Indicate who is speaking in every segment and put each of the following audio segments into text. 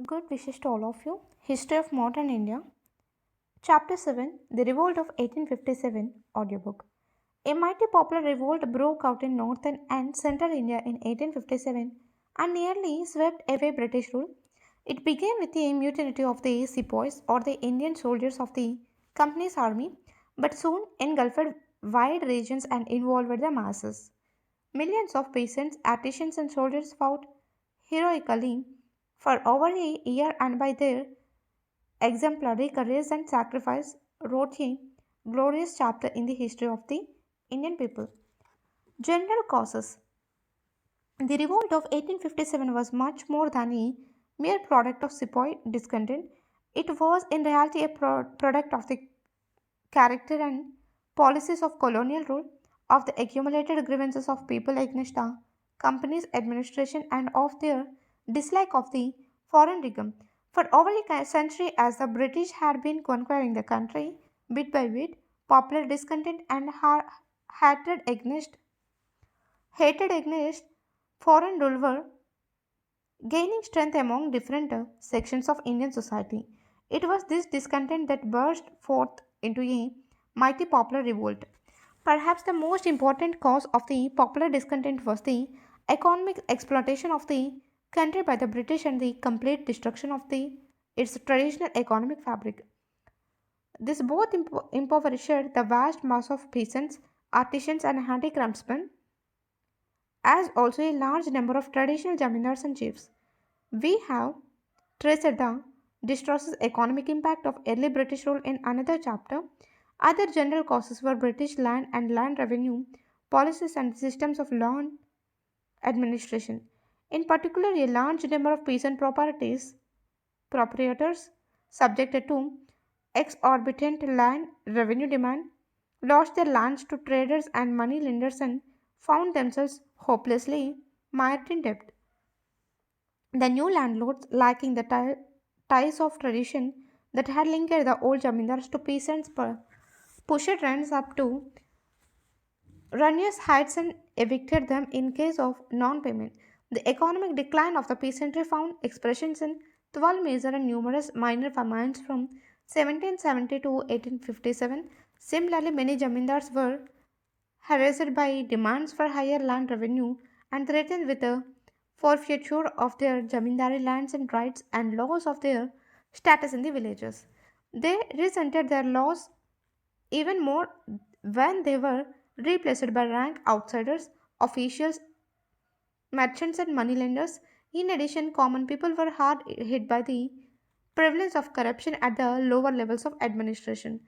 Speaker 1: Good wishes to all of you. History of Modern India. Chapter 7 The Revolt of 1857 audiobook. A mighty popular revolt broke out in northern and central India in 1857 and nearly swept away British rule. It began with the mutiny of the sepoys or the Indian soldiers of the Company's army, but soon engulfed wide regions and involved the masses. Millions of peasants, artisans, and soldiers fought heroically for over a year and by their exemplary courage and sacrifice wrote a glorious chapter in the history of the Indian people. General causes. The revolt of 1857 was much more than a mere product of sepoy discontent. It was in reality a product of the character and policies of colonial rule, of the accumulated grievances of people against the company's administration, and of their dislike of the foreign regime. For over a century, as the British had been conquering the country bit by bit, popular discontent and hatred against foreign rule were gaining strength among different sections of Indian society. It was this discontent that burst forth into a mighty popular revolt. Perhaps the most important cause of the popular discontent was the economic exploitation of the country by the British and the complete destruction of its traditional economic fabric. This both impoverished the vast mass of peasants, artisans, and handicraftsmen, as also a large number of traditional jamindars and chiefs. We have traced the disastrous economic impact of early British rule in another chapter. Other general causes were British land and land revenue policies and systems of law administration. In particular, a large number of peasant proprietors subjected to exorbitant land revenue demand lost their lands to traders and money lenders and found themselves hopelessly mired in debt. The new landlords, lacking the ties of tradition that had linked the old jamindars to peasants, pushed rents up to ruinous heights and evicted them in case of non-payment. The economic decline of the peasantry found expressions in 12 major and numerous minor famines from 1770 to 1857. Similarly, many jamindars were harassed by demands for higher land revenue and threatened with a forfeiture of their jamindari lands and rights and loss of their status in the villages. They resented their loss even more when they were replaced by rank outsiders, officials, merchants, and moneylenders. In addition, common people were hard hit by the prevalence of corruption at the lower levels of administration.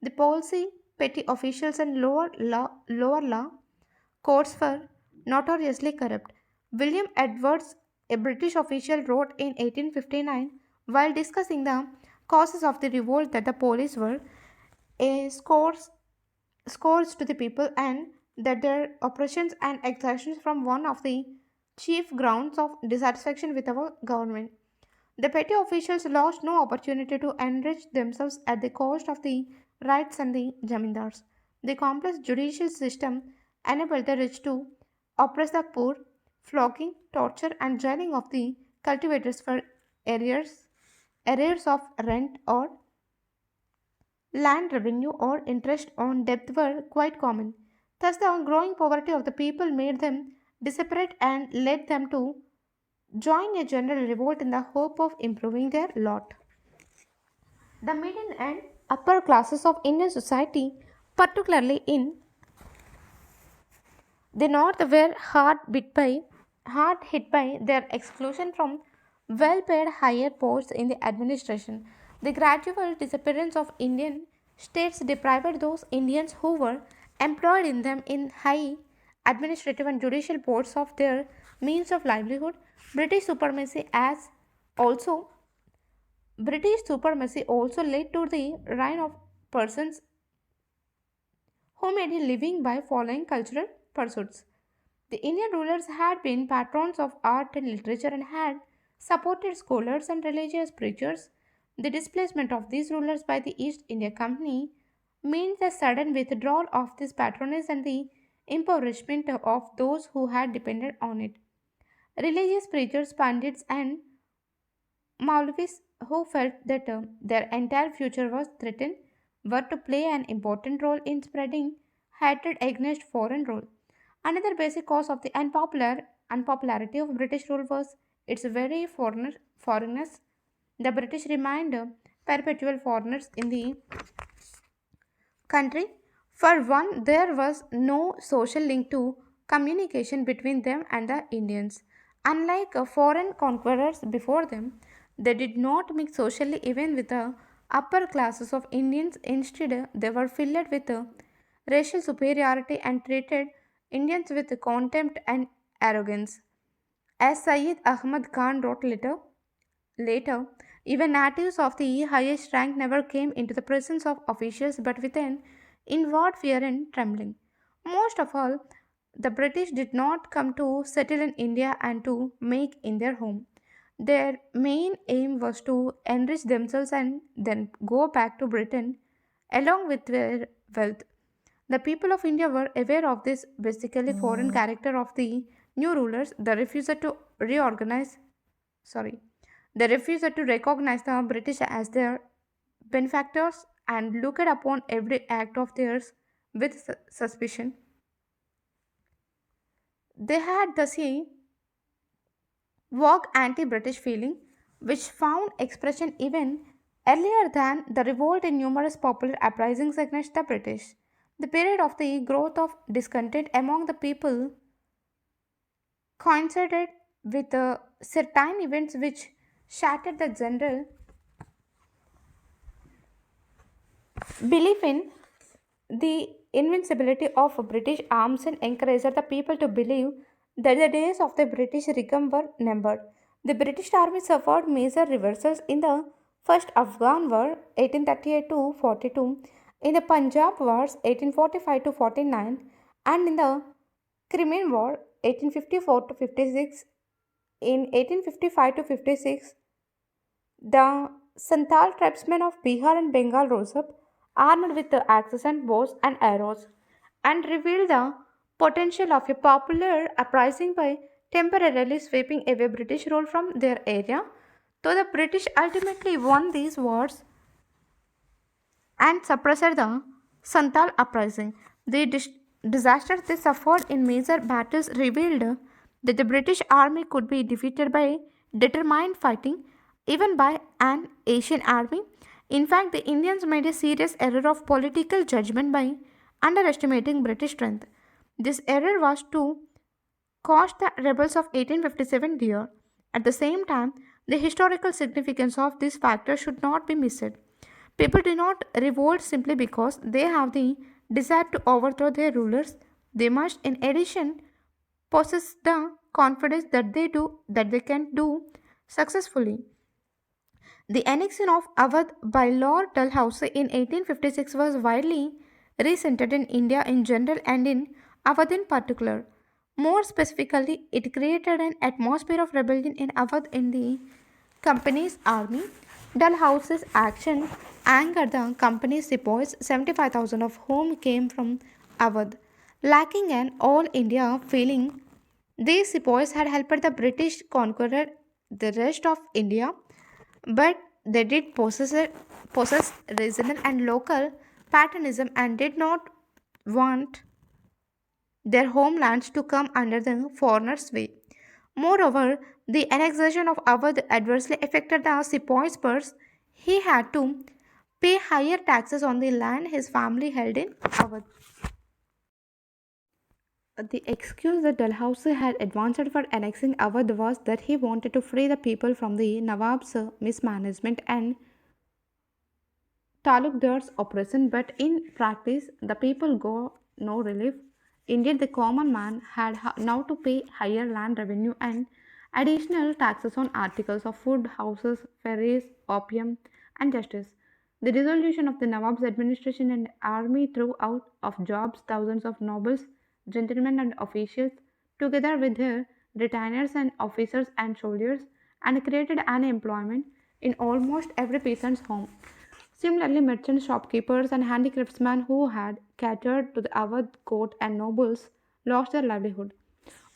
Speaker 1: The policy, petty officials, and lower law courts were notoriously corrupt. William Edwards, a British official, wrote in 1859 while discussing the causes of the revolt that the police were a scores to the people and that their oppressions and exactions from one of the chief grounds of dissatisfaction with our government. The petty officials lost no opportunity to enrich themselves at the cost of the rights and the jamindars. The complex judicial system enabled the rich to oppress the poor, flogging, torture, and jailing of the cultivators for arrears, arrears of rent or land revenue or interest on debt were quite common. Thus, the growing poverty of the people made them desperate and led them to join a general revolt in the hope of improving their lot. The middle and upper classes of Indian society, particularly in the north, were hard hit by their exclusion from well-paid higher posts in the administration. The gradual disappearance of Indian states deprived those Indians who were employed in them in high administrative and judicial posts of their means of livelihood. British supremacy as also British supremacy also led to the rise of persons who made a living by following cultural pursuits. The Indian rulers had been patrons of art and literature and had supported scholars and religious preachers. The displacement of these rulers by the East India Company means the sudden withdrawal of this patronage and the impoverishment of those who had depended on it. Religious preachers, pandits, and Maulvis, who felt that their entire future was threatened, were to play an important role in spreading hatred against foreign rule. Another basic cause of the unpopularity of British rule was its very foreigners. The British remained perpetual foreigners in the country. For one, there was no social link to communication between them and the Indians. Unlike foreign conquerors before them, they did not mix socially even with the upper classes of Indians. Instead, they were filled with racial superiority and treated Indians with contempt and arrogance. As Sayyid Ahmad Khan wrote later, even natives of the highest rank never came into the presence of officials but with an inward fear and trembling. Most of all, the British did not come to settle in India and to make in their home. Their main aim was to enrich themselves and then go back to Britain along with their wealth. The people of India were aware of this basically foreign character of the new rulers. Sorry, they refused to recognize the British as their benefactors and looked upon every act of theirs with suspicion. They had the same vague anti British feeling, which found expression even earlier than the revolt in numerous popular uprisings against the British. The period of the growth of discontent among the people coincided with certain events which shattered the general belief in the invincibility of British arms and encouraged the people to believe that the days of the British regime were numbered. The British Army suffered major reversals in the First Afghan War 1838 to 42, in the Punjab Wars 1845 to 49, and in the Crimean War 1854 to 56. In 1855 to 56, the Santhal tribesmen of Bihar and Bengal rose up, armed with the axes and bows and arrows, and revealed the potential of a popular uprising by temporarily sweeping away British rule from their area. Though the British ultimately won these wars and suppressed the Santal uprising. The disasters they suffered in major battles revealed that the British army could be defeated by determined fighting, even by an Asian army. In fact, the Indians made a serious error of political judgment by underestimating British strength. This error was to cost the rebels of 1857 dear. At the same time, the historical significance of this factor should not be missed. People do not revolt simply because they have the desire to overthrow their rulers. They must, in addition, possess the confidence that they can do successfully. The annexation of Awadh by Lord Dalhousie in 1856 was widely resented in India in general and in Awadh in particular. More specifically, it created an atmosphere of rebellion in Awadh in the company's army. Dalhousie's action angered the company's sepoys, 75,000 of whom came from Awadh. Lacking an all India feeling, these sepoys had helped the British conquer the rest of India, but they did possess regional and local patriotism and did not want their homelands to come under the foreigners' sway. Moreover, the annexation of Awadh adversely affected the sepoy's purse. He had to pay higher taxes on the land his family held in Awadh. The excuse that Dalhousie had advanced for annexing Awadh was that he wanted to free the people from the Nawab's mismanagement and Talukdar's oppression, but in practice, the people got no relief. Indeed, the common man had now to pay higher land revenue and additional taxes on articles of food, houses, ferries, opium, and justice. The dissolution of the Nawab's administration and army threw out of jobs thousands of nobles, gentlemen, and officials, together with their retainers and officers and soldiers, and created unemployment in almost every peasant's home. Similarly, merchants, shopkeepers, and handicraftsmen who had catered to the Awadh court and nobles lost their livelihood.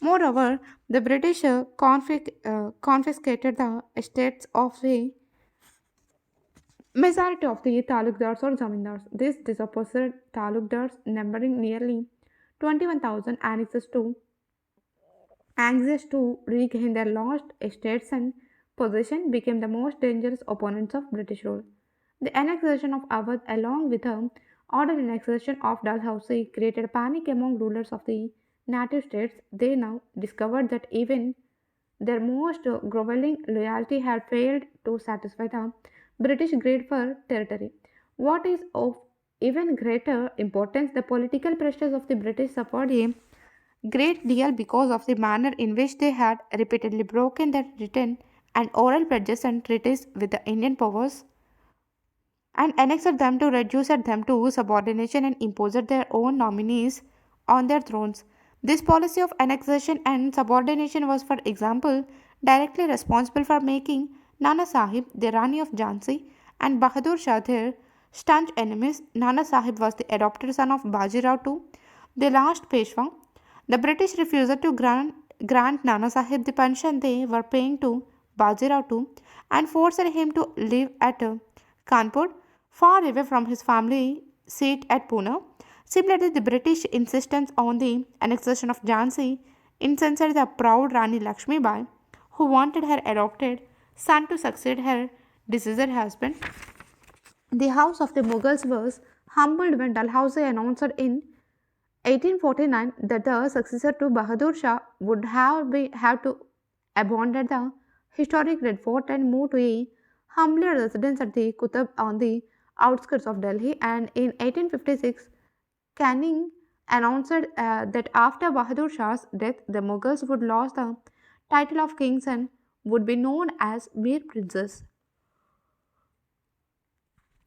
Speaker 1: Moreover, the British confiscated the estates of the majority of the talukdars or zamindars. These dispossessed talukdars, numbering nearly 21,000, anxious to regain their lost estates and possession, became the most dangerous opponents of British rule. The annexation of Awadh, along with the ordered annexation of Dalhousie, created panic among rulers of the native states. They now discovered that even their most groveling loyalty had failed to satisfy the British greed for territory. What is of even greater importance, the political pressures of the British suffered a great deal because of the manner in which they had repeatedly broken their written and oral pledges and treaties with the Indian powers and annexed them to reduce them to subordination and imposed their own nominees on their thrones. This policy of annexation and subordination was, for example, directly responsible for making Nana Sahib the Rani of Jhansi and Bahadur Shah their staunch enemies. Nana Sahib was the adopted son of Bajirao II, the last Peshwa. The British refused to grant Nana Sahib the pension they were paying to Bajirao II and forced him to live at Kanpur, far away from his family seat at Pune. Similarly, the British insistence on the annexation of Jhansi incensed the proud Rani Lakshmi Bai, who wanted her adopted son to succeed her deceased husband. The house of the Mughals was humbled when Dalhousie announced in 1849 that the successor to Bahadur Shah would have to abandon the historic Red Fort and move to a humbler residence at the Qutb on the outskirts of Delhi. And in 1856, Canning announced that after Bahadur Shah's death, the Mughals would lose the title of kings and would be known as mere princes.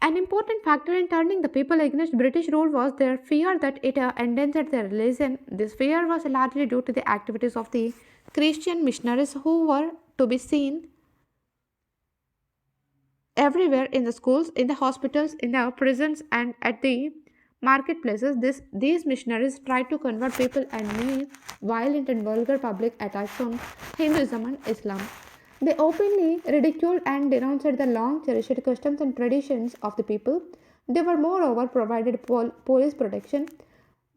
Speaker 1: An important factor in turning the people against British rule was their fear that it endangered their religion. This fear was largely due to the activities of the Christian missionaries who were to be seen everywhere in the schools, in the hospitals, in the prisons, and at the marketplaces. These missionaries tried to convert people and made violent and vulgar public attacks on Hinduism and Islam. They openly ridiculed and denounced the long cherished customs and traditions of the people. They were moreover provided police protection.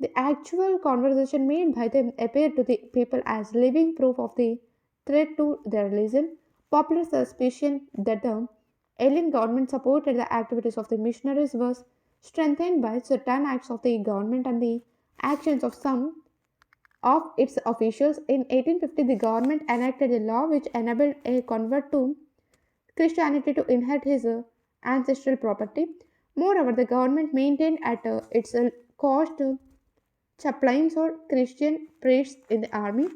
Speaker 1: The actual conversation made by them appeared to the people as living proof of the threat to their religion. Popular suspicion that the alien government supported the activities of the missionaries was strengthened by certain acts of the government and the actions of some of its officials. In 1850, the government enacted a law which enabled a convert to Christianity to inherit his ancestral property. Moreover, the government maintained at its cost chaplains or Christian priests in the army.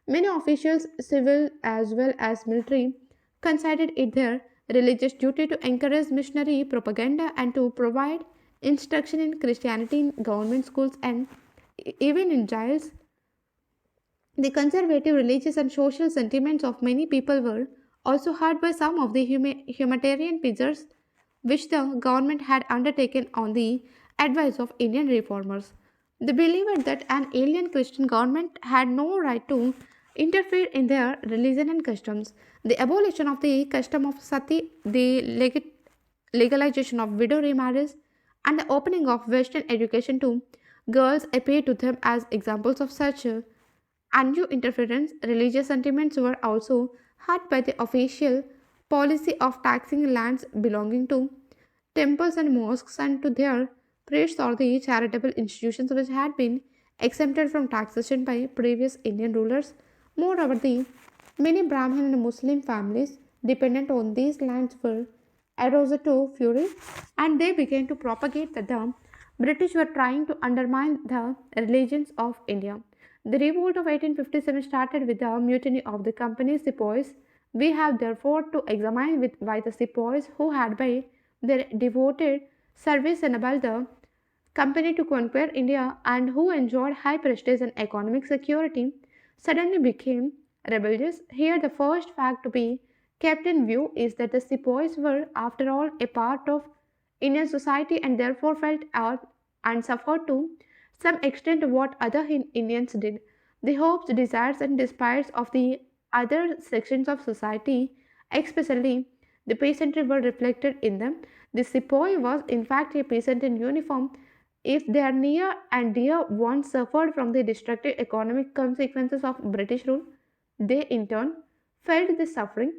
Speaker 1: Many officials, civil as well as military, considered it their religious duty to encourage missionary propaganda and to provide instruction in Christianity in government schools and even in jails. The conservative religious and social sentiments of many people were also hurt by some of the humanitarian measures which the government had undertaken on the advice of Indian reformers. They believed that an alien Christian government had no right to interfere in their religion and customs. The abolition of the custom of sati, the legalization of widow remarriage, and the opening of Western education to girls appeared to them as examples of such undue interference. Religious sentiments were also hurt by the official policy of taxing lands belonging to temples and mosques and to their priests or the charitable institutions which had been exempted from taxation by previous Indian rulers. Moreover, the many Brahmin and Muslim families dependent on these lands were aroused to fury and they began to propagate that the British were trying to undermine the religions of India. The revolt of 1857 started with the mutiny of the company's sepoys. We have therefore to examine with why the sepoys, who had by their devoted service enabled the company to conquer India and who enjoyed high prestige and economic security, suddenly became rebellious. Here, the first fact to be kept in view is that the sepoys were, after all, a part of Indian society and therefore felt out and suffered to some extent what other Indians did. The hopes, desires, and despairs of the other sections of society, especially the peasantry, were reflected in them. The sepoy was, in fact, a peasant in uniform. If their near and dear ones suffered from the destructive economic consequences of British rule, they in turn felt this suffering.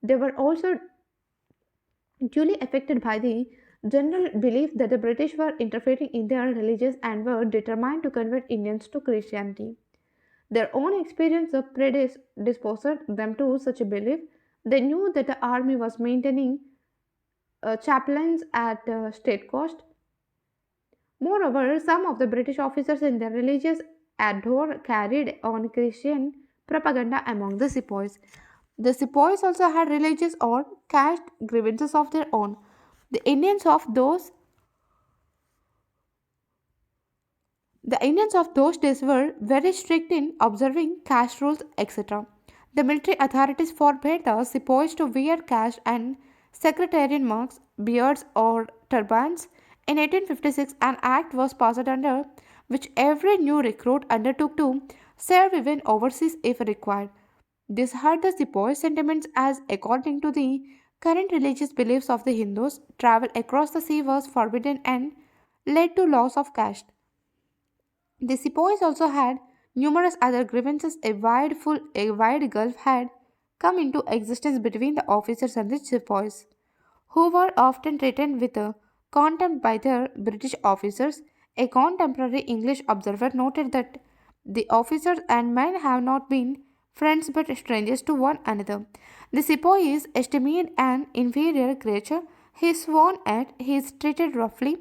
Speaker 1: They were also duly affected by the general belief that the British were interfering in their religions and were determined to convert Indians to Christianity. Their own experience of predisposed them to such a belief. They knew that the army was maintaining chaplains at state cost. Moreover, some of the British officers in their religious ardor carried on Christian propaganda among the sepoys. The sepoys also had religious or caste grievances of their own. The Indians of those The Indians of those days were very strict in observing caste rules, etc. The military authorities forbade the sepoys to wear caste and sectarian marks, beards, or turbans. In 1856, an act was passed under which every new recruit undertook to serve even overseas if required. This hurt the sepoy sentiments as, according to the current religious beliefs of the Hindus, travel across the sea was forbidden and led to loss of caste. The sepoys also had numerous other grievances. A wide gulf had come into existence between the officers and the sepoys, who were often treated with contempt by their British officers. A contemporary English observer noted that the officers and men have not been friends but strangers to one another. The sepoy is esteemed an inferior creature. He is sworn at, he is treated roughly,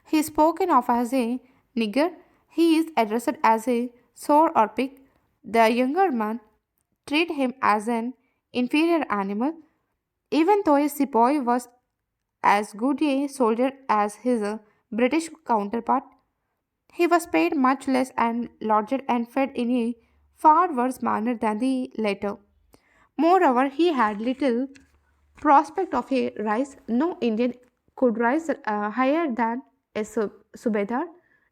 Speaker 1: he is spoken of as a nigger, he is addressed as a sour or pig. The younger man treat him as an inferior animal, even though a sepoy was as good a soldier as his British counterpart. He was paid much less and lodged and fed in a far worse manner than the latter. Moreover, he had little prospect of a rise. No Indian could rise higher than a subedar,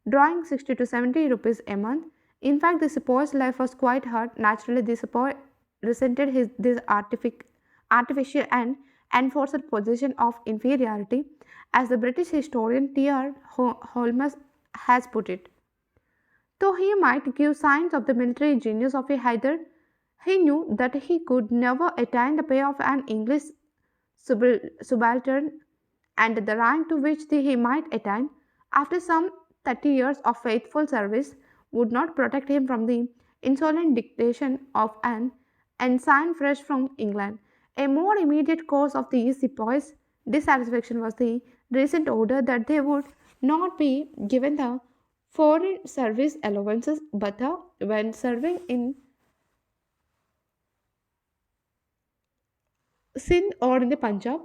Speaker 1: drawing 60 to 70 rupees a month. In fact, the sepoy's life was quite hard. Naturally, the sepoy resented this artificial and enforced position of inferiority, as the British historian T.R. Holmes has put it. Though he might give signs of the military genius of a Hyder, he knew that he could never attain the pay of an English subaltern, and the rank to which he might attain after some 30 years of faithful service would not protect him from the insolent dictation of an ensign fresh from England. A more immediate cause of the sepoys' dissatisfaction was the recent order that they would not be given the foreign service allowances but when serving in Sindh or in the Punjab.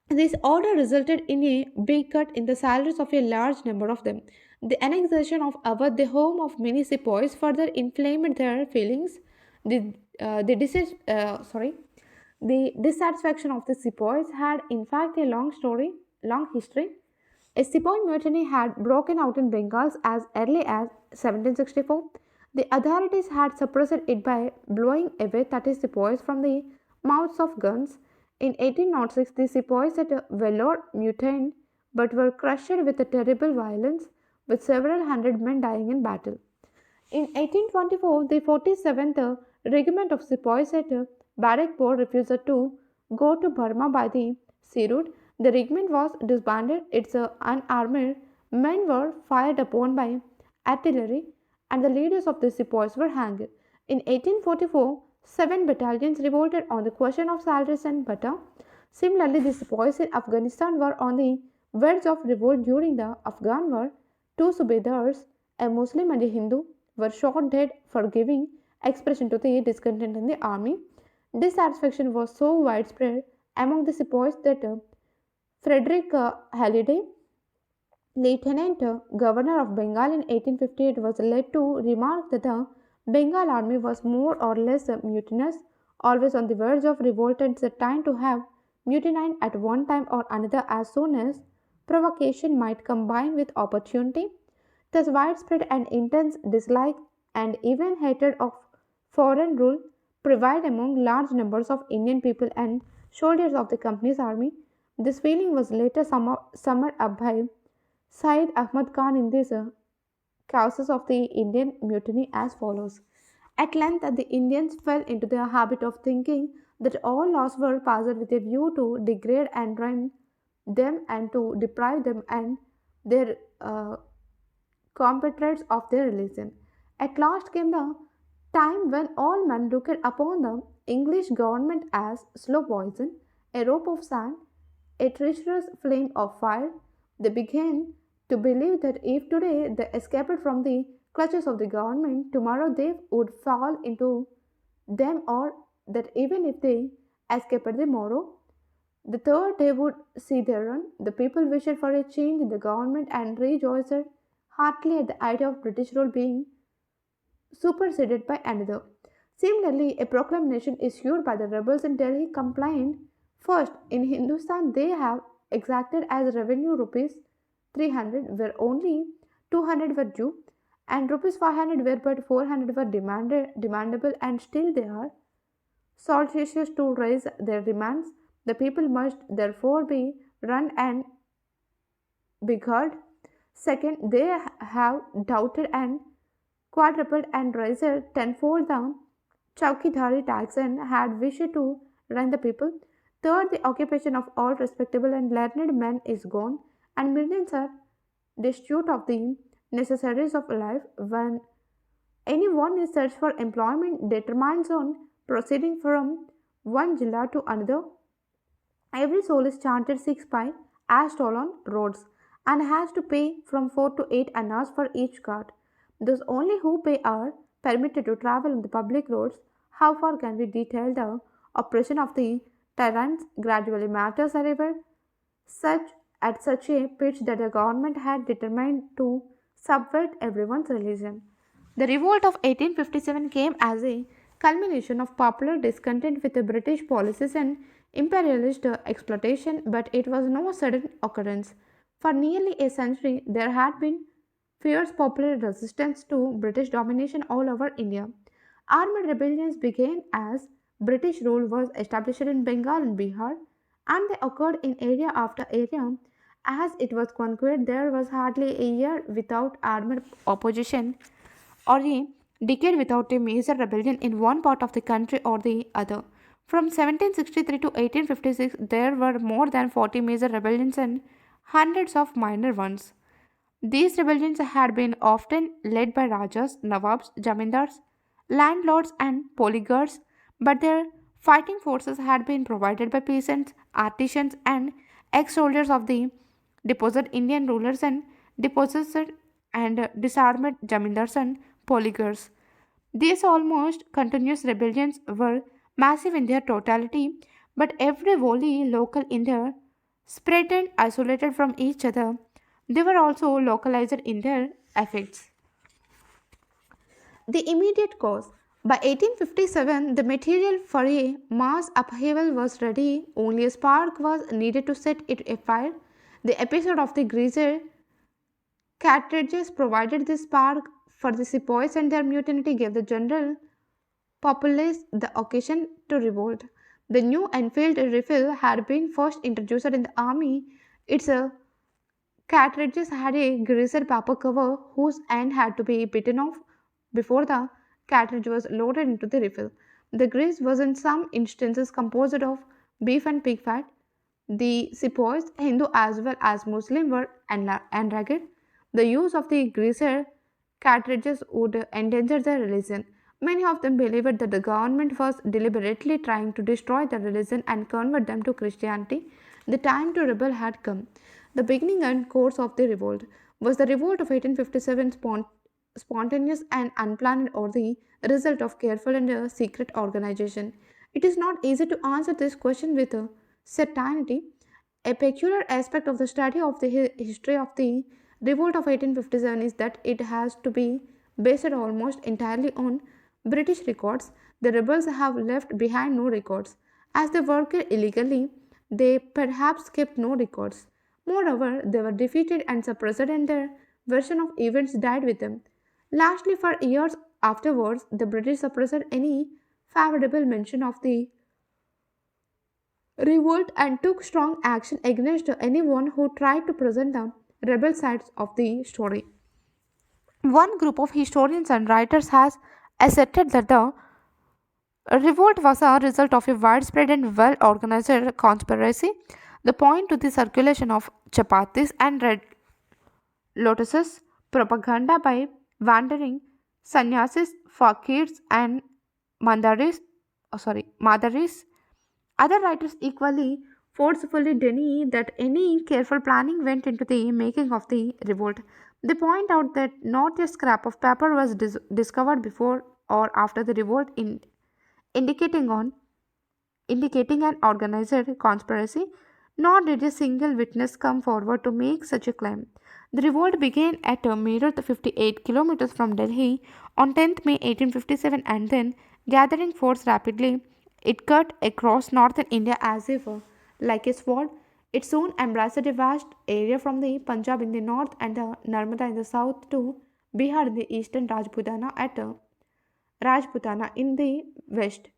Speaker 1: This order resulted in a big cut in the salaries of a large number of them. The annexation of Awadh, the home of many sepoys, further inflamed their feelings. The, uh, the, dis- sorry, the dissatisfaction of the sepoys had, in fact, a long history. A sepoy mutiny had broken out in Bengal as early as 1764. The authorities had suppressed it by blowing away 30 sepoys from the mouths of guns. In 1806, the sepoys at Vellore mutinied but were crushed with a terrible violence, with several hundred men dying in battle. In 1824, the 47th Regiment of Sepoys at Barrackpore refused to go to Burma by the sea route. The regiment was disbanded, its unarmed men were fired upon by artillery, and the leaders of the sepoys were hanged. In 1844, seven battalions revolted on the question of salaries and butter. Similarly, the sepoys in Afghanistan were on the verge of revolt during the Afghan War. Two subedars, a Muslim and a Hindu, were shot dead for giving expression to the discontent in the army. Dissatisfaction was so widespread among the sepoys that Frederick Halliday, Lieutenant Governor of Bengal in 1858, was led to remark that the Bengal army was more or less mutinous, always on the verge of revolt, and certain to have mutinied at one time or another as soon as provocation might combine with opportunity. Thus, widespread and intense dislike and even hatred of foreign rule prevailed among large numbers of Indian people and soldiers of the company's army. This feeling was later summed up by Syed Ahmad Khan in this causes of the Indian mutiny as follows. At length, the Indians fell into the habit of thinking that all laws were passed with a view to degrade and ruin them and to deprive them and their compatriots of their religion. At last came the time when all men looked upon the English government as slow poison, a rope of sand, a treacherous flame of fire. They began to believe that if today they escaped from the clutches of the government, tomorrow they would fall into them, or that even if they escaped the morrow, the third day would see their run. The people wished for a change in the government and rejoiced heartily at the idea of British rule being superseded by another. Similarly, a proclamation issued by the rebels in Delhi complained first, in Hindustan they have exacted as revenue rupees 300 where only 200 were due and rupees 500 were but 400 were demandable and still they are solicitous to raise their demands. The people must therefore be run and beguiled. Second, they have doubted and quadrupled and raised tenfold the Chowkidari tax and had wished to run the people. Third, the occupation of all respectable and learned men is gone, and millions are destitute of the necessaries of life. When anyone is searched for employment, determines on proceeding from one jilla to another. Every soul is chartered 6 by as toll on roads and has to pay from 4 to 8 annas for each cart. Those only who pay are permitted to travel on the public roads. How far can we detail the oppression of the tyrants? Gradually matters arrived such at such a pitch that the government had determined to subvert everyone's religion. The revolt of 1857 came as a culmination of popular discontent with the British policies and imperialist exploitation, but it was no sudden occurrence. For nearly a century, there had been fierce popular resistance to British domination all over India. Armed rebellions began as British rule was established in Bengal and Bihar, and they occurred in area after area. As it was conquered, there was hardly a year without armed opposition or a decade without a major rebellion in one part of the country or the other. From 1763 to 1856, there were more than 40 major rebellions and hundreds of minor ones. These rebellions had been often led by Rajas, Nawabs, Jamindars, landlords, and polygars, but their fighting forces had been provided by peasants, artisans, and ex soldiers of the deposed Indian rulers and deposed and disarmed Jamindars and polygars. These almost continuous rebellions were massive in their totality, but every wholly local in their spread and isolated from each other. They were also localized in their effects. The immediate cause. By 1857, the material for a mass upheaval was ready, only a spark was needed to set it afire. The episode of the greaser cartridges provided the spark for the sepoys, and their mutiny gave the general populace the occasion to revolt. The new Enfield rifle had been first introduced in the army. Its cartridges had a greaser paper cover whose end had to be bitten off before the cartridge was loaded into the rifle. The grease was in some instances composed of beef and pig fat. The sepoys, Hindu as well as Muslim, were enraged. The use of the greaser cartridges would endanger their religion. Many of them believed that the government was deliberately trying to destroy their religion and convert them to Christianity. The time to rebel had come. The beginning and course of the revolt was the revolt of 1857 spontaneous and unplanned or the result of careful and secret organization. It is not easy to answer this question with certainty. A peculiar aspect of the study of the history of the revolt of 1857 is that it has to be based almost entirely on British records. The rebels have left behind no records. As they worked illegally, they perhaps kept no records. Moreover, they were defeated and suppressed, and their version of events died with them. Lastly, for years Afterwards, the British suppressed any favorable mention of the revolt and took strong action against anyone who tried to present the rebel sides of the story. One group of historians and writers has asserted that the revolt was a result of a widespread and well organized conspiracy. The point to the circulation of chapatis and red lotuses, propaganda by wandering sannyasis, fakirs, and madaris. Other writers equally forcefully deny that any careful planning went into the making of the revolt. They point out that not a scrap of paper was discovered before or after the revolt, indicating on indicating an organized conspiracy, nor did a single witness come forward to make such a claim. The revolt began at a mere 58 kilometers from Delhi on 10th May 1857 and then, gathering force rapidly, it cut across northern India as if like a sword. It soon embraced a vast area from the Punjab in the north and the Narmada in the south to Bihar in the eastern Rajputana in the west.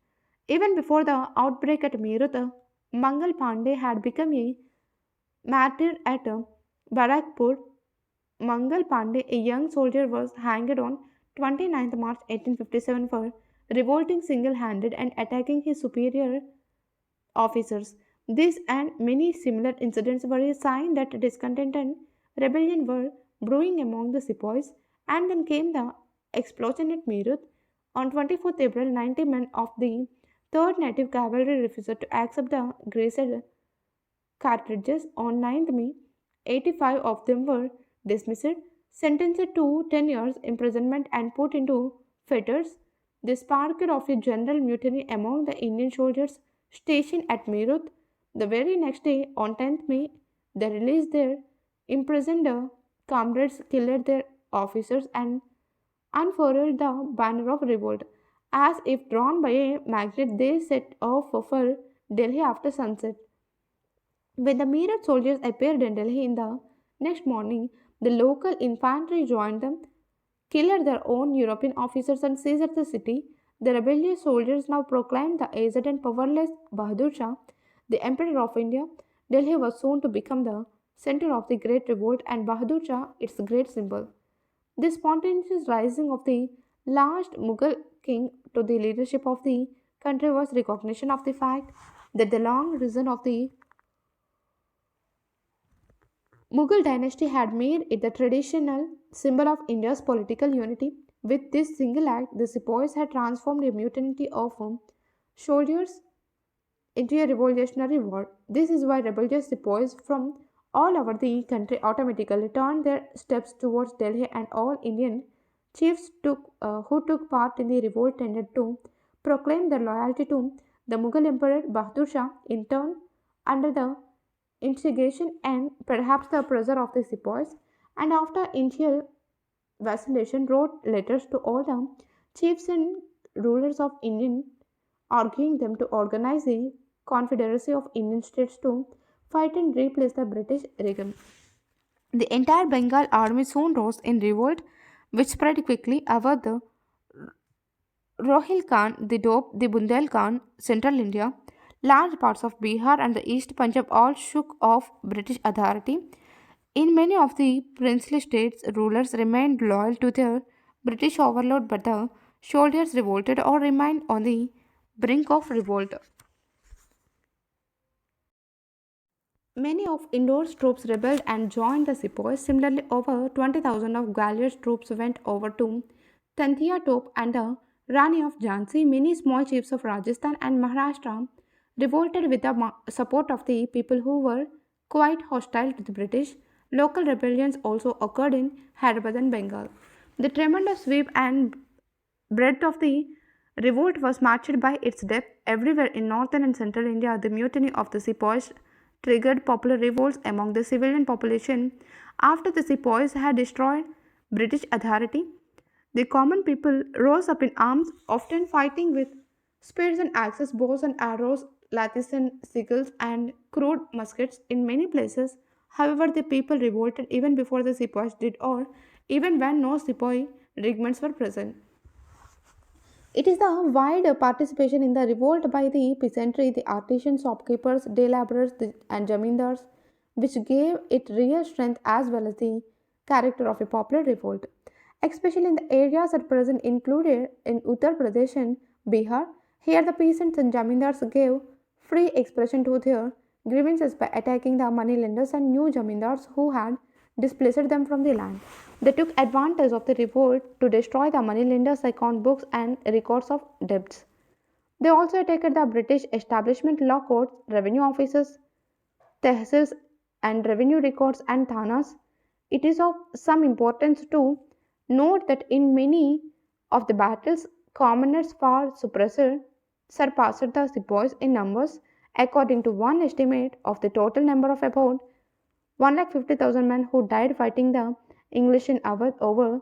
Speaker 1: Even before the outbreak at Meerut, Mangal Pandey had become a martyr at Barakpur. Mangal Pandey, a young soldier, was hanged on 29th March 1857 for revolting single handed and attacking his superior officers. This and many similar incidents were a sign that discontent and rebellion were brewing among the sepoys. And then came the explosion at Meerut. On 24th April, 90 men of the 3rd Native Cavalry refused to accept the grazed cartridges. On 9th May, 85 of them were dismissed, sentenced to 10 years imprisonment and put into fetters. This sparked off a general mutiny among the Indian soldiers stationed at Meerut. The very next day, on 10th May, they released their imprisoned comrades, killed their officers, and unfurled the banner of revolt. As if drawn by a magnet, they set off for Delhi after sunset. When the Meerut soldiers appeared in Delhi in the next morning, the local infantry joined them, killed their own European officers, and seized the city. The rebellious soldiers now proclaimed the aged and powerless Bahadur Shah the Emperor of India. Delhi was soon to become the center of the Great Revolt, and Bahadur Shah its great symbol. The spontaneous rising of the last Mughal king to the leadership of the country was recognition of the fact that the long reign of the Mughal dynasty had made it the traditional symbol of India's political unity. With this single act, the sepoys had transformed a mutiny of soldiers into a revolutionary war. This is why rebellious sepoys from all over the country automatically turned their steps towards Delhi, and all Indian chiefs who took part in the revolt tended to proclaim their loyalty to the Mughal Emperor Bahadur Shah in turn under the instigation and perhaps the pressure of the sepoys, and after initial vacillation wrote letters to all the chiefs and rulers of Indian, arguing them to organize a confederacy of Indian states to fight and replace the British regime. The entire Bengal army soon rose in revolt, which spread quickly over the Rohilkhand, the Doab, the Bundelkhand, central India. Large parts of Bihar and the East Punjab all shook off British authority. In many of the princely states, rulers remained loyal to their British overlord, but the soldiers revolted or remained on the brink of revolt. Many of Indore's troops rebelled and joined the sepoys. Similarly, over 20,000 of Gwalior's troops went over to Tantia Top and the Rani of Jhansi. Many small chiefs of Rajasthan and Maharashtra revolted with the support of the people who were quite hostile to the British. Local rebellions also occurred in Hyderabad and Bengal. The tremendous sweep and breadth of the revolt was matched by its depth. Everywhere in northern and central India, the mutiny of the sepoys triggered popular revolts among the civilian population. After the sepoys had destroyed British authority, the common people rose up in arms, often fighting with spears and axes, bows and arrows, lathis and sickles, and crude muskets. In many places, however, the people revolted even before the sepoys did, or even when no sepoy regiments were present. It is the wide participation in the revolt by the peasantry, the artisans, shopkeepers, day laborers, and jamindars, which gave it real strength as well as the character of a popular revolt. Especially in the areas at present included in Uttar Pradesh and Bihar, here the peasants and jamindars gave free expression to their grievances by attacking the moneylenders and new jamindars who had displaced them from the land. They took advantage of the revolt to destroy the moneylenders' account books and records of debts. They also attacked the British establishment law courts, revenue offices, tehsils, and revenue records and thanas. It is of some importance to note that in many of the battles, commoners far surpassed the sepoys in numbers. According to one estimate of the total number of about 1,50,000 men who died fighting the English in Awadh, over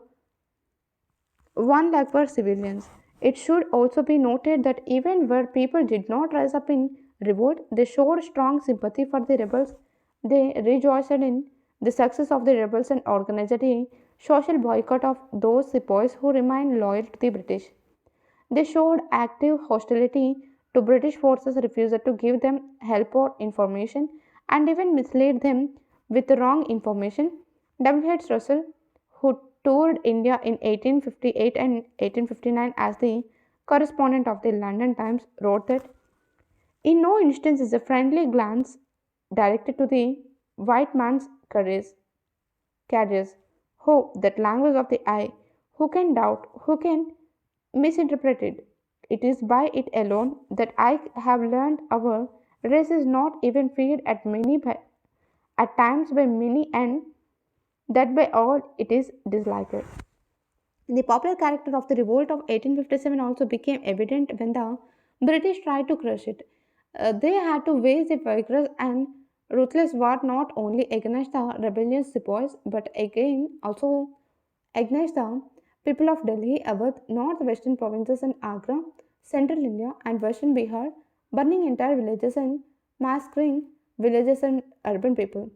Speaker 1: 1 lakh were civilians. It should also be noted that even where people did not rise up in revolt, they showed strong sympathy for the rebels. They rejoiced in the success of the rebels and organized a social boycott of those sepoys who remained loyal to the British. They showed active hostility to British forces, refused to give them help or information, and even misled them with wrong information. W. H. Russell, who toured India in 1858 and 1859 as the correspondent of the London Times, wrote that in no instance is a friendly glance directed to the white man's courage. Oh, that language of the eye! Who can doubt? Who can misinterpret it? It is by it alone that I have learned our race is not even feared at times by many, and that by all it is disliked. The popular character of the revolt of 1857 also became evident when the British tried to crush it. They had to wage a vigorous and ruthless war not only against the rebellious sepoys but again also against the people of Delhi, Awadh, northwestern provinces, and Agra, central India, and western Bihar, burning entire villages and massacring villages and urban people.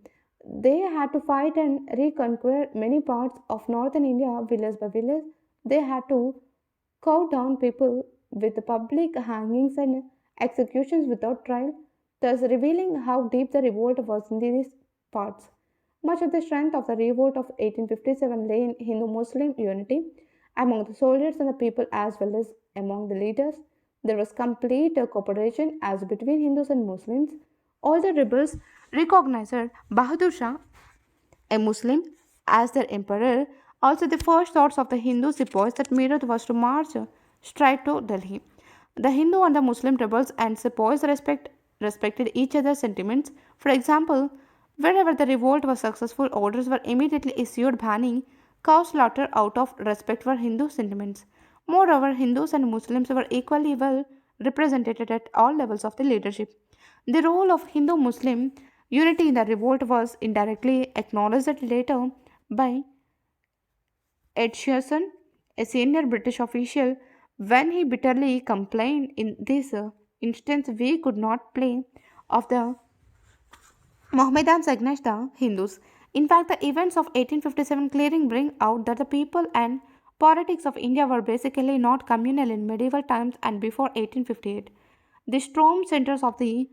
Speaker 1: They had to fight and reconquer many parts of northern India, village by village. They had to cow down people with public hangings and executions without trial, thus revealing how deep the revolt was in these parts. Much of the strength of the revolt of 1857 lay in Hindu Muslim unity among the soldiers and the people as well as among the leaders. There was complete cooperation as between Hindus and Muslims. All the rebels recognized Bahadur Shah, a Muslim, as their emperor. Also, the first thoughts of the Hindu sepoys that Meerut was to march straight to Delhi. The Hindu and the Muslim rebels and sepoys respected each other's sentiments. For example, wherever the revolt was successful, orders were immediately issued banning cow slaughter out of respect for Hindu sentiments. Moreover, Hindus and Muslims were equally well represented at all levels of the leadership. The role of Hindu Muslim unity in the revolt was indirectly acknowledged later by Edgerson, a senior British official, when he bitterly complained in this instance we could not play of the Mohammedans against the Hindus. In fact, the events of 1857 clearing bring out that the people and politics of India were basically not communal in medieval times and before 1858. The storm centers of the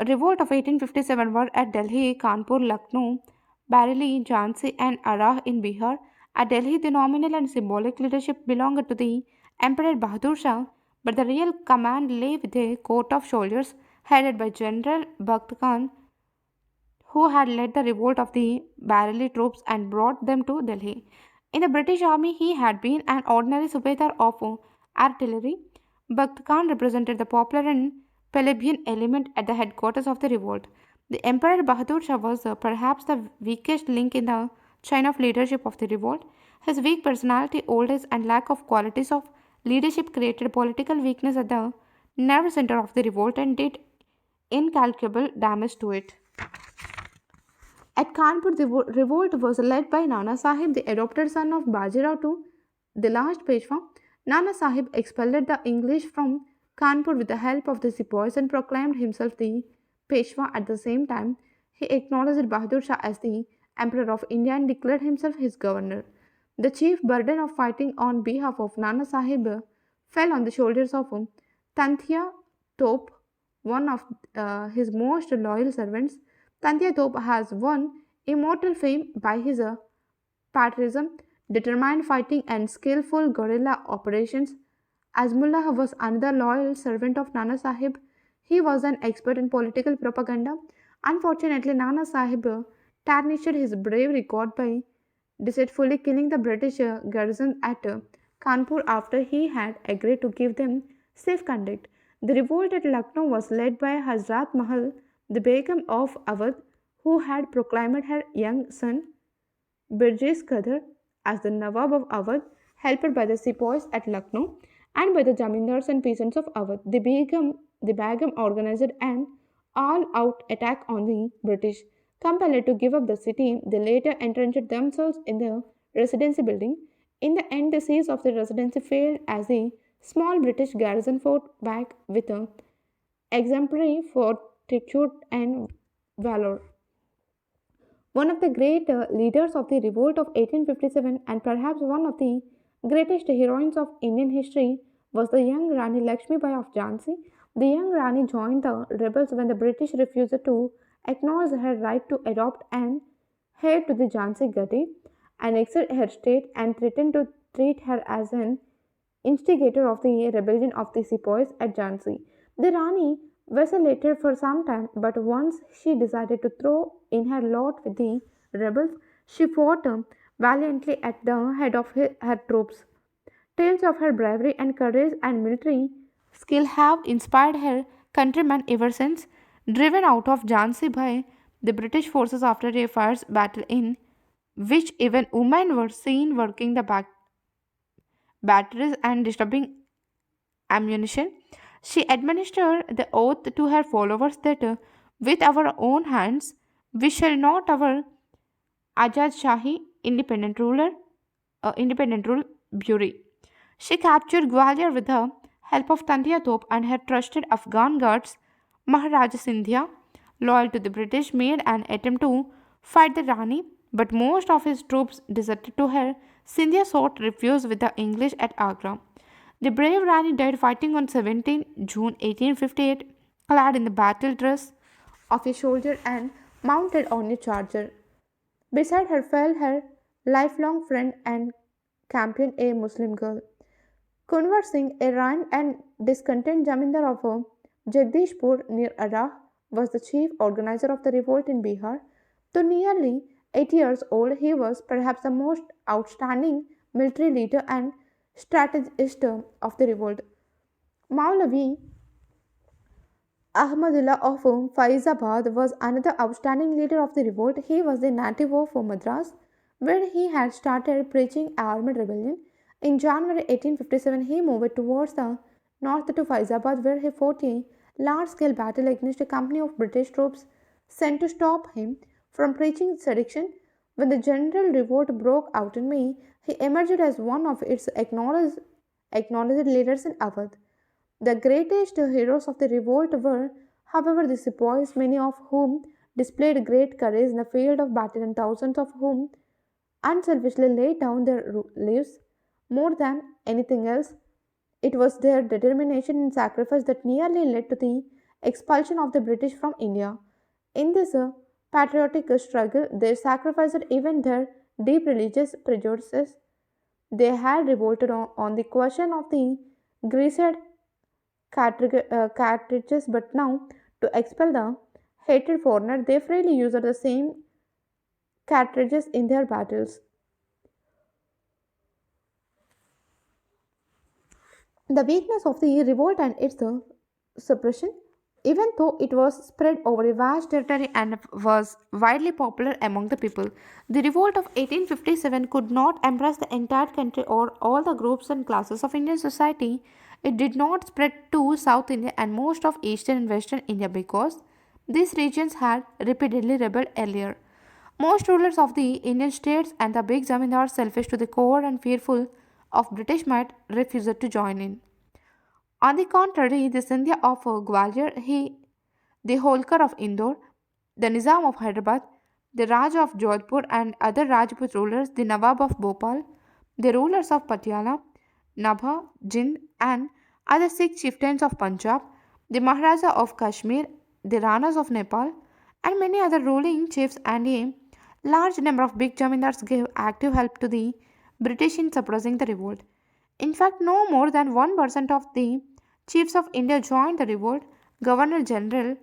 Speaker 1: revolt of 1857 were at Delhi, Kanpur, Lucknow, Bareilly, Jhansi, and Arrah in Bihar. At Delhi, the nominal and symbolic leadership belonged to the Emperor Bahadur Shah, but the real command lay with a court of soldiers headed by General Bakht Khan, who had led the revolt of the Bareilly troops and brought them to Delhi. In the British army, he had been an ordinary subedar of artillery. Bakht Khan represented the popular and plebeian element at the headquarters of the revolt. The Emperor Bahadur Shah was perhaps the weakest link in the chain of leadership of the revolt. His weak personality, old age, and lack of qualities of leadership created political weakness at the nerve center of the revolt and did incalculable damage to it. At Kanpur, the revolt was led by Nana Sahib, the adopted son of Bajirao II, the last Peshwa. Nana Sahib expelled the English from Kanpur with the help of the sepoys and proclaimed himself the Peshwa. At the same time, he acknowledged Bahadur Shah as the Emperor of India and declared himself his governor. The chief burden of fighting on behalf of Nana Sahib fell on the shoulders of Tanthia Tope, one of his most loyal servants. Tanthia Tope has won immortal fame by his patriotism, determined fighting, and skillful guerrilla operations. Azmullah was another loyal servant of Nana Sahib. He was an expert in political propaganda. Unfortunately, Nana Sahib tarnished his brave record by deceitfully killing the British garrison at Kanpur after he had agreed to give them safe conduct. The revolt at Lucknow was led by Hazrat Mahal, the Begum of Awadh, who had proclaimed her young son Birjes Qadar as the Nawab of Awadh, helped by the sepoys at Lucknow and by the Jamindars and peasants of Awadh. The Begum organized an all-out attack on the British. Compelled to give up the city, they later entrenched themselves in the residency building. In the end, the siege of the residency failed as the small British garrison fought back with a exemplary fortitude and valor. One of the great leaders of the revolt of 1857 and perhaps one of the greatest heroines of Indian history was the young Rani Lakshmi Bai of Jhansi. The young Rani joined the rebels when the British refused to acknowledge her right to adopt an heir to the Jhansi Gadi, annexed her state, and threatened to treat her as an instigator of the rebellion of the sepoys at Jhansi. The Rani vacillated for some time, but once she decided to throw in her lot with the rebels, she fought valiantly at the head of her troops. Tales of her bravery and courage and military skill have inspired her countrymen ever since. Driven out of Jhansi by the British forces after a fierce battle in which even women were seen working the batteries and disturbing ammunition, she administered the oath to her followers that with our own hands we shall not our Ajad Shahi independent rule bureau. She captured Gwalior with the help of Tantia Top and her trusted Afghan guards. Maharaja Sindhya, loyal to the British, made an attempt to fight the Rani, but most of his troops deserted to her. Sindhya sought refuge with the English at Agra. The brave Rani died fighting on 17 June 1858, clad in the battle dress of a soldier and mounted on a charger. Beside her fell her lifelong friend and companion, a Muslim girl. Kunwar Singh, a rank and discontent Jamindar of Jagdishpur near Arrah, was the chief organizer of the revolt in Bihar. Though nearly 80 years old, he was perhaps the most outstanding military leader and strategist of the revolt. Maulavi Ahmadullah of Faizabad was another outstanding leader of the revolt. He was a native of Madras, where he had started preaching armed rebellion. In January 1857, he moved towards the north to Faizabad, where he fought a large-scale battle against a company of British troops sent to stop him from preaching sedition. When the general revolt broke out in May, he emerged as one of its acknowledged leaders in Awadh. The greatest heroes of the revolt were, however, the sepoys, many of whom displayed great courage in the field of battle and thousands of whom unselfishly laid down their lives. More than anything else, it was their determination and sacrifice that nearly led to the expulsion of the British from India. In this patriotic struggle, they sacrificed even their deep religious prejudices. They had revolted on the question of the greased cartridges, but now, to expel the hated foreigner, they freely used the same cartridges in their battles. The weakness of the revolt and its suppression, even though it was spread over a vast territory and was widely popular among the people, the revolt of 1857 could not embrace the entire country or all the groups and classes of Indian society. It did not spread to South India and most of Eastern and Western India because these regions had repeatedly rebelled earlier. Most rulers of the Indian states and the big zamindars, selfish to the core and fearful of British might, refused to join in. On the contrary, the Sindhya of Gwalior, the Holkar of Indore, the Nizam of Hyderabad, the Raj of Jodhpur, and other Rajput rulers, the Nawab of Bhopal, the rulers of Patiala, Nabha, Jind, and other Sikh chieftains of Punjab, the Maharaja of Kashmir, the Ranas of Nepal, and many other ruling chiefs and a large number of big jamindars gave active help to the British in suppressing the revolt. In fact, no more than 1% of the chiefs of India joined the revolt. Governor General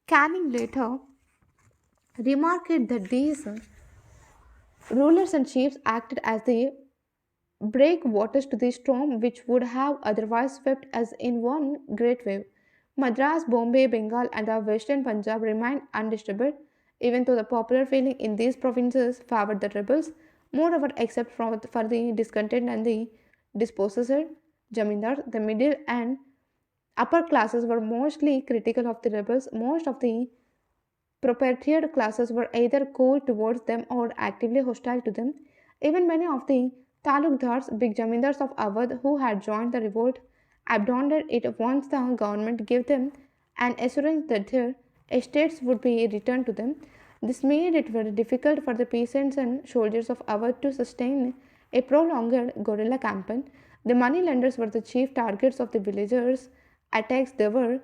Speaker 1: Canning later remarked that these rulers and chiefs acted as the breakwaters to the storm which would have otherwise swept us in one great wave. Madras, Bombay, Bengal, and the western Punjab remained undisturbed, even though the popular feeling in these provinces favored the rebels. Moreover, except for the discontent and the dispossessed Jamindar, the middle and upper classes were mostly critical of the rebels. Most of the propertied classes were either cool towards them or actively hostile to them. Even many of the talukdars, big jamindars of Awadh who had joined the revolt, abandoned it once the government gave them an assurance that their estates would be returned to them. This made it very difficult for the peasants and soldiers of Awadh to sustain a prolonged guerrilla campaign. The money lenders were the chief targets of the villagers' attacks. They were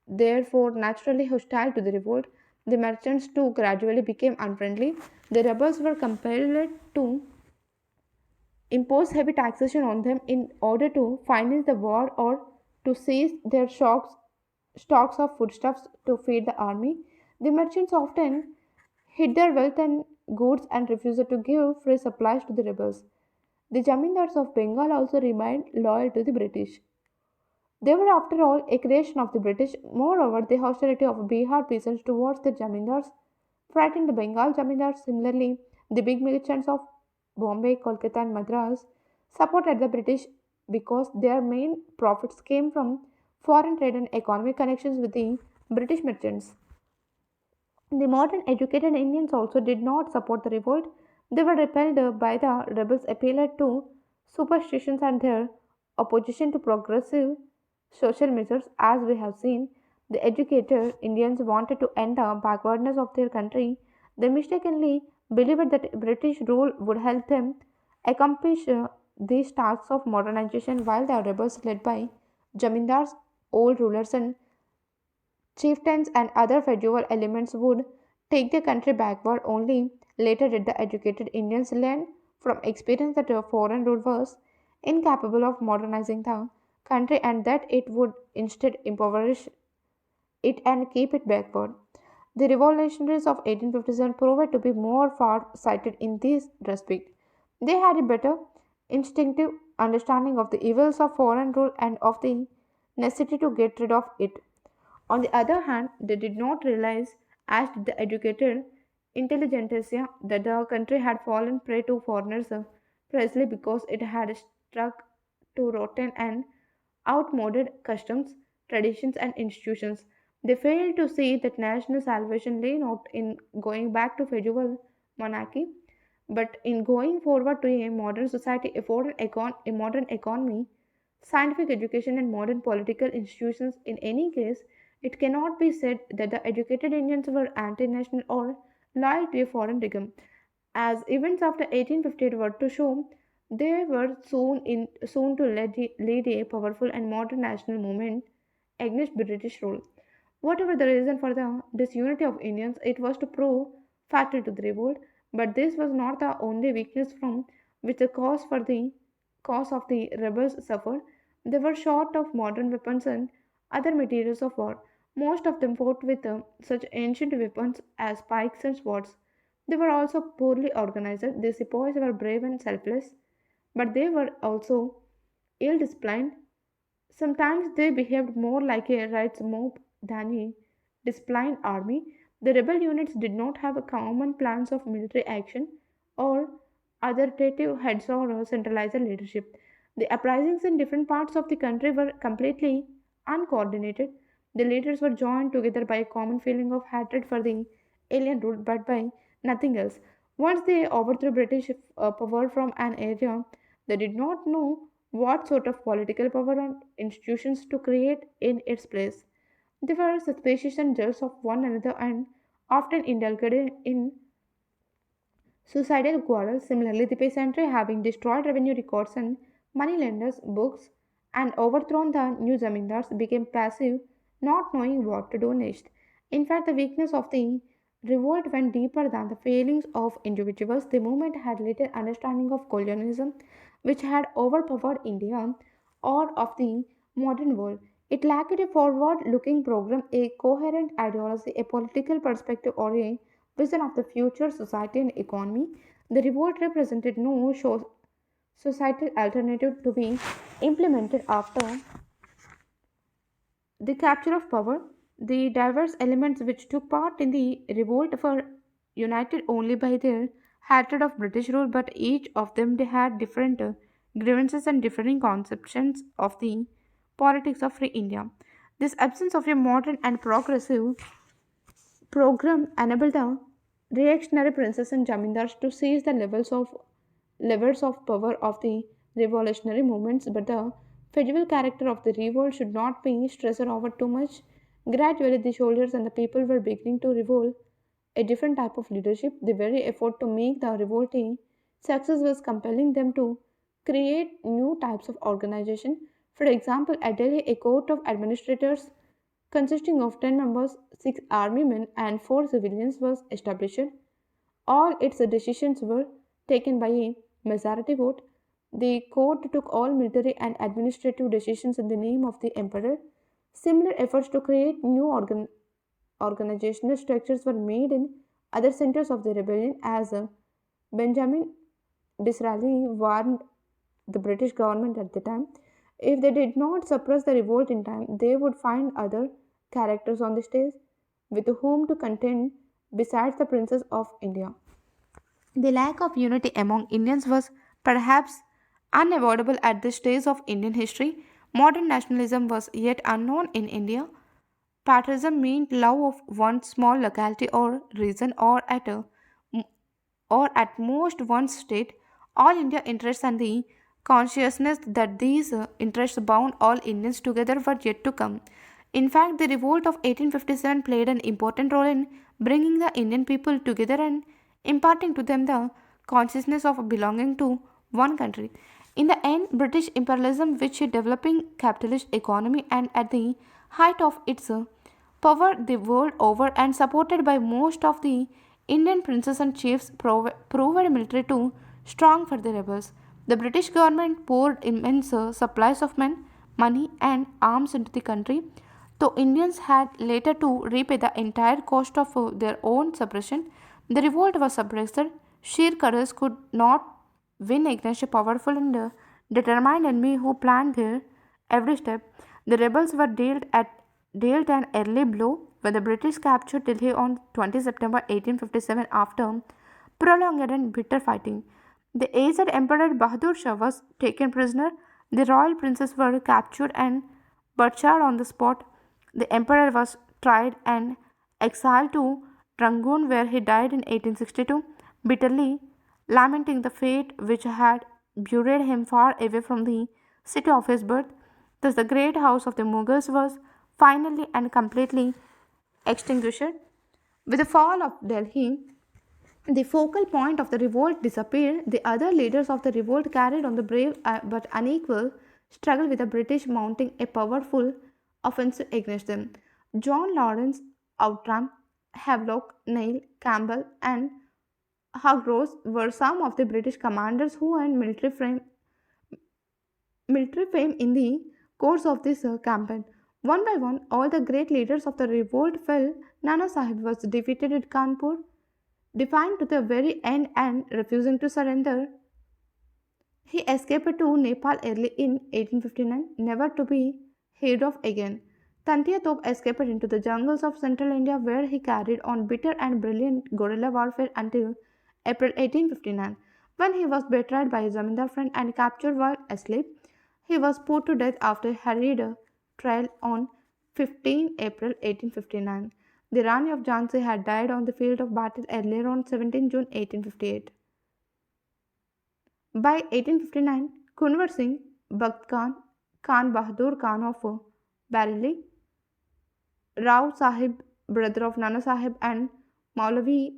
Speaker 1: therefore naturally hostile to the revolt. The merchants too gradually became unfriendly. The rebels were compelled to impose heavy taxation on them in order to finance the war or to seize their stocks of foodstuffs to feed the army. The merchants often hid their wealth and goods and refused to give free supplies to the rebels. The Jamindars of Bengal also remained loyal to the British. They were, after all, a creation of the British. Moreover, the hostility of Bihar peasants towards the Jamindars frightened the Bengal Jamindars. Similarly, the big merchants of Bombay, Kolkata, and Madras supported the British because their main profits came from foreign trade and economic connections with the British merchants. The modern educated Indians also did not support the revolt. They were repelled by the rebels' appeal to superstitions and their opposition to progressive social measures. As we have seen, the educated Indians wanted to end the backwardness of their country. They mistakenly believed that British rule would help them accomplish these tasks of modernization, while the rebels led by Jamindars, old rulers, and chieftains and other feudal elements would take the country backward. Only later did the educated Indians learn from experience that a foreign rule was incapable of modernizing the country and that it would instead impoverish it and keep it backward. The revolutionaries of 1857 proved to be more far sighted in this respect. They had a better instinctive understanding of the evils of foreign rule and of the necessity to get rid of it. On the other hand, they did not realize, as did the educated intelligentsia, that the country had fallen prey to foreigners precisely because it had stuck to rotten and outmoded customs, traditions, and institutions. They failed to see that national salvation lay not in going back to feudal monarchy, but in going forward to a modern society, a modern economy, scientific education, and modern political institutions. In any case, it cannot be said that the educated Indians were anti national or loyal to a foreign regime. As events after 1858 were to show, they were soon to lead a powerful and modern national movement against British rule. Whatever the reason for the disunity of Indians, it was to prove fatal to the revolt. But this was not the only weakness from which the cause of the rebels suffered. They were short of modern weapons and other materials of war. Most of them fought with such ancient weapons as pikes and swords. They were also poorly organized. The sepoys were brave and selfless, but they were also ill disciplined. Sometimes they behaved more like a rights mob than a disciplined army. The rebel units did not have a common plans of military action or authoritative heads or centralized leadership. The uprisings in different parts of the country were completely uncoordinated. The leaders were joined together by a common feeling of hatred for the alien rule, but by nothing else. Once they overthrew British power from an area, they did not know what sort of political power and institutions to create in its place. They were suspicious and jealous of one another and often indulged in suicidal quarrels. Similarly, the peasantry, having destroyed revenue records and Moneylenders, books, and overthrown the new zamindars became passive, not knowing what to do next. In fact, the weakness of the revolt went deeper than the failings of individuals. The movement had little understanding of colonialism, which had overpowered India, or of the modern world. It lacked a forward looking program, a coherent ideology, a political perspective, or a vision of the future society and economy. The revolt represented no societal alternative to be implemented after the capture of power. The diverse elements which took part in the revolt were united only by their hatred of British rule, but each of them they had different grievances and differing conceptions of the politics of free India. This absence of a modern and progressive program enabled the reactionary princes and jamindars to seize the levers of power of the revolutionary movements, but the feudal character of the revolt should not be stressed over too much. Gradually, the soldiers and the people were beginning to revolt a different type of leadership. The very effort to make the revolt a success was compelling them to create new types of organization. For example, at Delhi, a court of administrators consisting of 10 members, 6 army men, and 4 civilians was established. All its decisions were taken by a majority vote. The court took all military and administrative decisions in the name of the emperor. Similar efforts to create new organizational structures were made in other centers of the rebellion as Benjamin Disraeli warned the British government at the time. If they did not suppress the revolt in time, they would find other characters on the stage with whom to contend besides the princes of India. The lack of unity among Indians was perhaps unavoidable at this stage of Indian history. Modern nationalism was yet unknown in India. Patriotism meant love of one small locality or region or at most one state. All India interests and the consciousness that these interests bound all Indians together were yet to come. In fact, the revolt of 1857 played an important role in bringing the Indian people together and imparting to them the consciousness of belonging to one country. In the end, British imperialism, which a developing capitalist economy and at the height of its power the world over and supported by most of the Indian princes and chiefs, proved military too strong for the rebels. The British government poured immense supplies of men, money, and arms into the country, though Indians had later to repay the entire cost of their own suppression. The revolt was suppressed. Sheer courage could not win against a powerful and determined enemy who planned their every step. The rebels were dealt an early blow when the British captured Delhi on 20 September 1857 after prolonged and bitter fighting. The aged Emperor Bahadur Shah was taken prisoner. The royal princes were captured and butchered on the spot. The emperor was tried and exiled to Rangoon, where he died in 1862, bitterly lamenting the fate which had buried him far away from the city of his birth. Thus, the great house of the Mughals was finally and completely extinguished. With the fall of Delhi, the focal point of the revolt disappeared. The other leaders of the revolt carried on the brave but unequal struggle with the British mounting a powerful offensive against them. John Lawrence, Outram, Havelock, Neil, Campbell, and Hargreaves were some of the British commanders who earned military fame in the course of this campaign. One by one, all the great leaders of the revolt fell. Nana Sahib was defeated at Kanpur, defiant to the very end and refusing to surrender. He escaped to Nepal early in 1859, never to be heard of again. Tantia Tope escaped into the jungles of central India, where he carried on bitter and brilliant guerrilla warfare until April 1859, when he was betrayed by his zamindar friend and captured while asleep. He was put to death after a hurried trial on 15 April 1859. The Rani of Jhansi had died on the field of battle earlier on 17 June 1858. By 1859, Kunwar Singh, Bakht Khan, Khan Bahadur Khan of Bareilly, Rao Sahib, brother of Nana Sahib, and Maulavi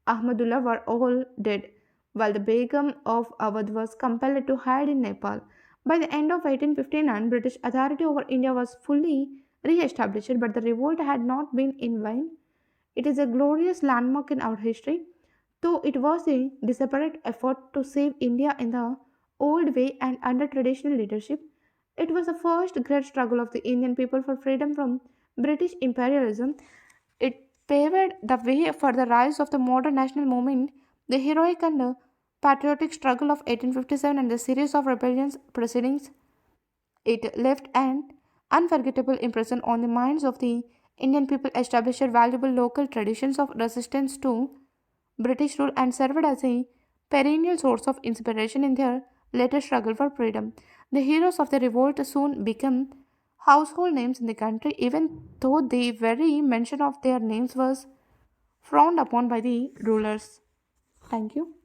Speaker 1: Ahmadullah were all dead. while the Begum of Awadh was compelled to hide in Nepal. By the end of 1859, British authority over India was fully re established, but the revolt had not been in vain. It is a glorious landmark in our history, though it was a desperate effort to save India in the old way and under traditional leadership. It was the first great struggle of the Indian people for freedom from British imperialism. It paved the way for the rise of the modern national movement, the heroic and patriotic struggle of 1857 and the series of rebellions proceedings. It left an unforgettable impression on the minds of the Indian people, established valuable local traditions of resistance to British rule, and served as a perennial source of inspiration in their later struggle for freedom. The heroes of the revolt soon became household names in the country, even though the very mention of their names was frowned upon by the rulers. Thank you.